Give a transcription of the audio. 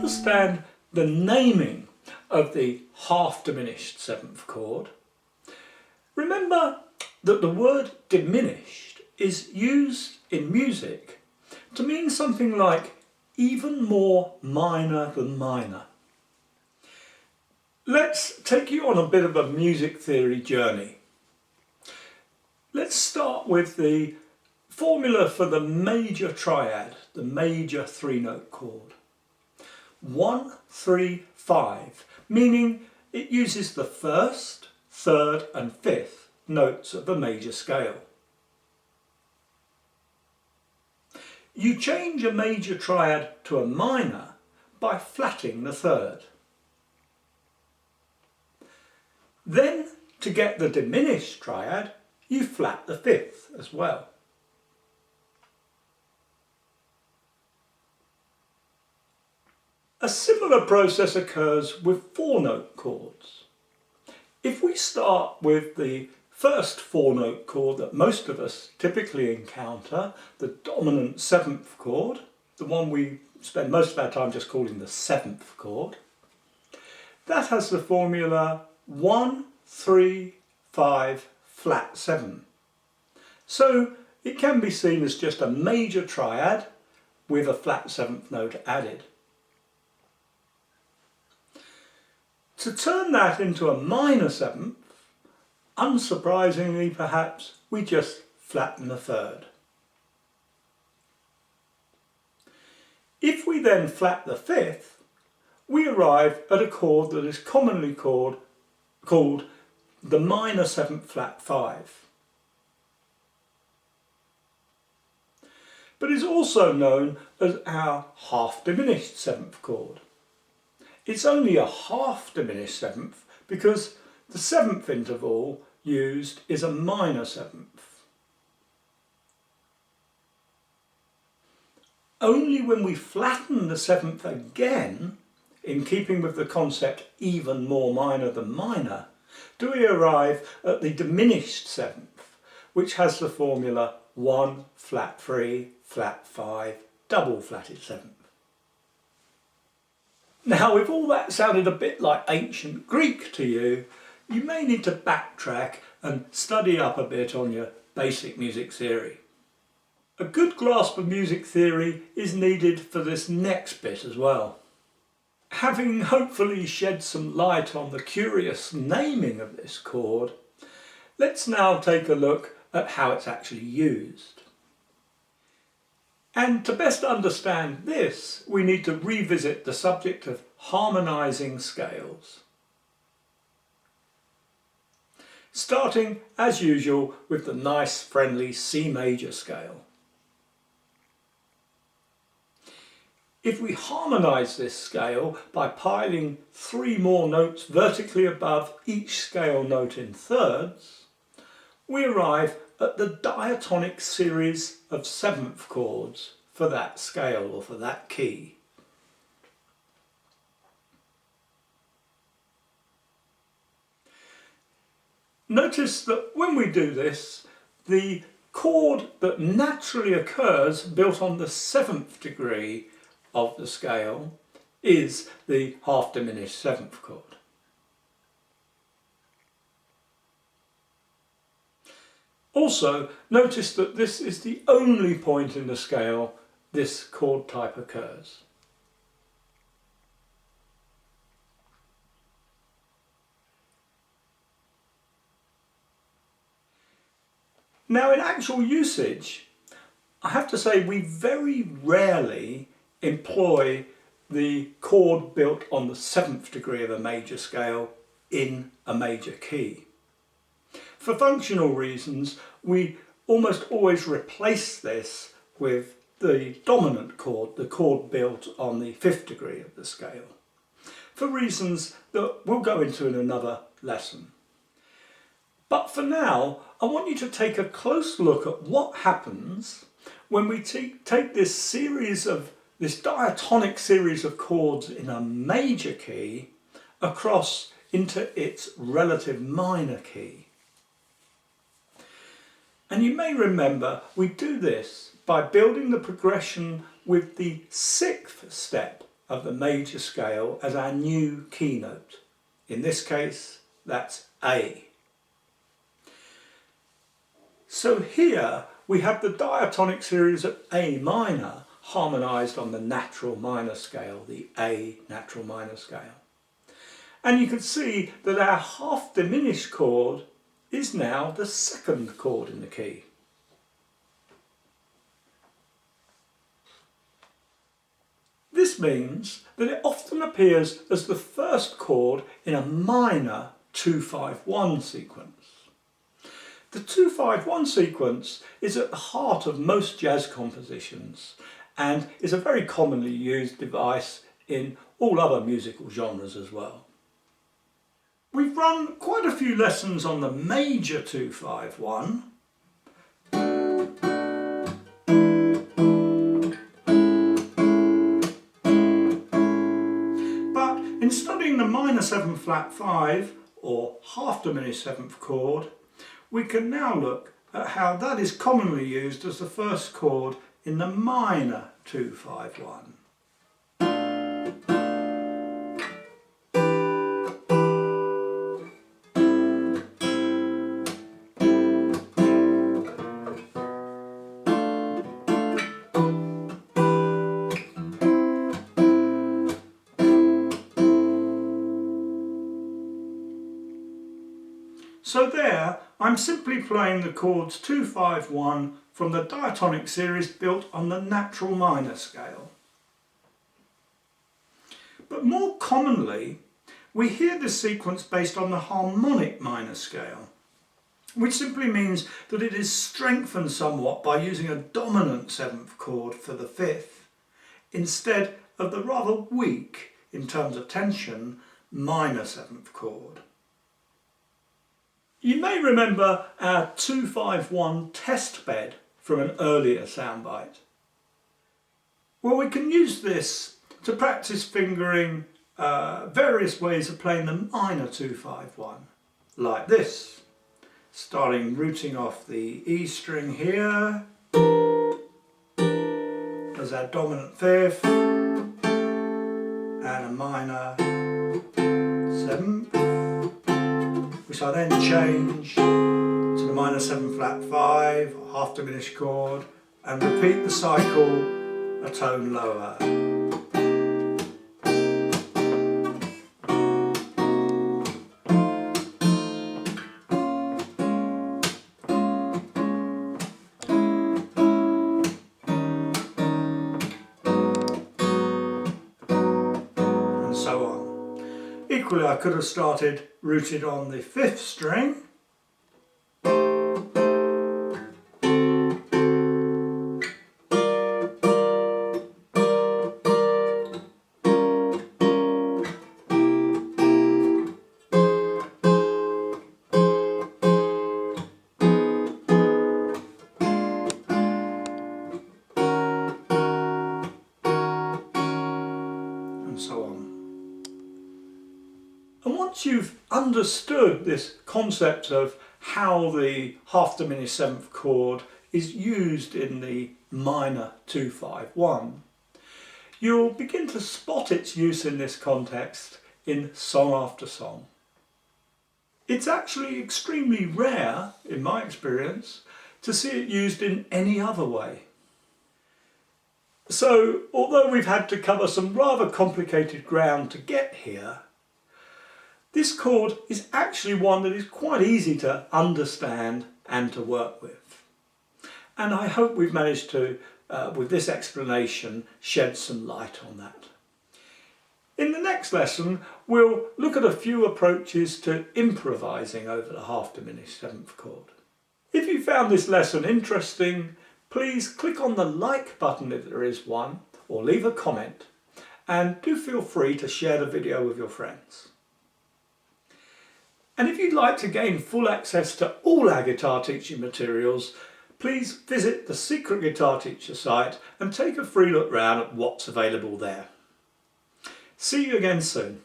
understand the naming of the half diminished seventh chord, remember that the word diminished is used in music to mean something like even more minor than minor. Let's take you on a bit of a music theory journey. Let's start with the formula for the major triad, the major three-note chord. 1, 3, 5, meaning it uses the first, third and fifth notes of the major scale. You change a major triad to a minor by flatting the third. Then, to get the diminished triad, you flat the fifth as well. A similar process occurs with four-note chords. If we start with the first four-note chord that most of us typically encounter, the dominant seventh chord, the one we spend most of our time just calling the seventh chord, that has the formula 1, 3, 5, flat 7. So it can be seen as just a major triad with a flat seventh note added. To turn that into a minor seventh, unsurprisingly perhaps, we just flatten the third. If we then flat the fifth, we arrive at a chord that is commonly called the minor seventh flat 5. But is also known as our half diminished seventh chord. It's only a half diminished seventh because the seventh interval used is a minor seventh. Only when we flatten the seventh again, in keeping with the concept even more minor than minor, do we arrive at the diminished seventh, which has the formula 1, flat 3, flat 5, double flatted seventh. Now, if all that sounded a bit like ancient Greek to you, you may need to backtrack and study up a bit on your basic music theory. A good grasp of music theory is needed for this next bit as well. Having hopefully shed some light on the curious naming of this chord, let's now take a look at how it's actually used. And to best understand this, we need to revisit the subject of harmonizing scales. Starting, as usual, with the nice friendly C major scale. If we harmonize this scale by piling 3 more notes vertically above each scale note in thirds, we arrive at the diatonic series of seventh chords for that scale or for that key. Notice that when we do this, the chord that naturally occurs built on the 7th degree of the scale is the half diminished 7th chord. Also, notice that this is the only point in the scale this chord type occurs. Now, in actual usage, I have to say we very rarely employ the chord built on the 7th degree of a major scale in a major key. For functional reasons, we almost always replace this with the dominant chord, the chord built on the 5th degree of the scale, for reasons that we'll go into in another lesson. But for now, I want you to take a close look at what happens when we take this diatonic series of chords in a major key across into its relative minor key. And you may remember we do this by building the progression with the 6th step of the major scale as our new keynote. In this case, that's A. So here we have the diatonic series of A minor harmonized on the natural minor scale, the A natural minor scale. And you can see that our half diminished chord is now the second chord in the key. This means that it often appears as the first chord in a minor 2-5-1 sequence. The 2-5-1 sequence is at the heart of most jazz compositions and is a very commonly used device in all other musical genres as well. We've run quite a few lessons on the major 2-5-1. But in studying the minor 7 flat 5 or half diminished 7th chord, we can now look at how that is commonly used as the first chord in the minor 2-5-1. So there, I'm simply playing the chords 2-5-1 from the diatonic series built on the natural minor scale. But more commonly, we hear this sequence based on the harmonic minor scale, which simply means that it is strengthened somewhat by using a dominant 7th chord for the 5th, instead of the rather weak, in terms of tension, minor 7th chord. You may remember our 2-5-1 test bed from an earlier soundbite. Well, we can use this to practice fingering various ways of playing the minor 2-5-1, like this, starting rooting off the E string here as our dominant 5th, and a minor 7th, which I then change to the minor 7 flat 5 or half diminished chord and repeat the cycle a tone lower. And so on. Equally, I could have started rooted on the 5th string, and so on. And once you've understood this concept of how the half diminished 7th chord is used in the minor 2-5-1, you'll begin to spot its use in this context in song after song. It's actually extremely rare, in my experience, to see it used in any other way. So, although we've had to cover some rather complicated ground to get here, this chord is actually one that is quite easy to understand and to work with. And I hope we've managed to, with this explanation, shed some light on that. In the next lesson, we'll look at a few approaches to improvising over the half diminished 7th chord. If you found this lesson interesting, please click on the like button if there is one, or leave a comment, and do feel free to share the video with your friends. And if you'd like to gain full access to all our guitar teaching materials, please visit the Secret Guitar Teacher site and take a free look round at what's available there. See you again soon.